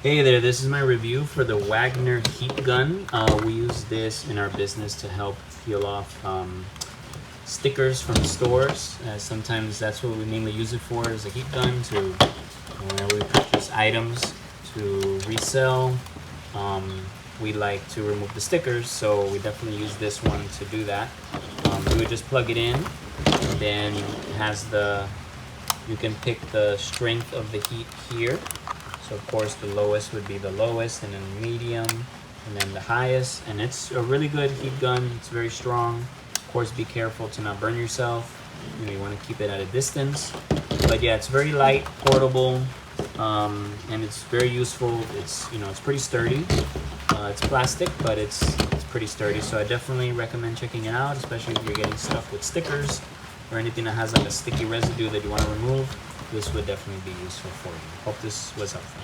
Hey there, this is my review for the Wagner heat gun. We use this in our business to help peel off stickers from stores. Sometimes that's what we mainly use it for, is a heat gun, to whenever we purchase items to resell. We like to remove the stickers, so we definitely use this one to do that. You would just plug it in, and then it has you can pick the strength of the heat here. So of course the lowest would be the lowest, and then medium, and then the highest. And it's a really good heat gun. It's very strong. Of course, be careful to not burn yourself. You want to keep it at a distance. But yeah, it's very light, portable, and it's very useful. It's it's pretty sturdy. It's plastic, but it's pretty sturdy. So I definitely recommend checking it out, especially if you're getting stuff with stickers or anything that has like a sticky residue that you want to remove. This would definitely be useful for you. Hope this was helpful.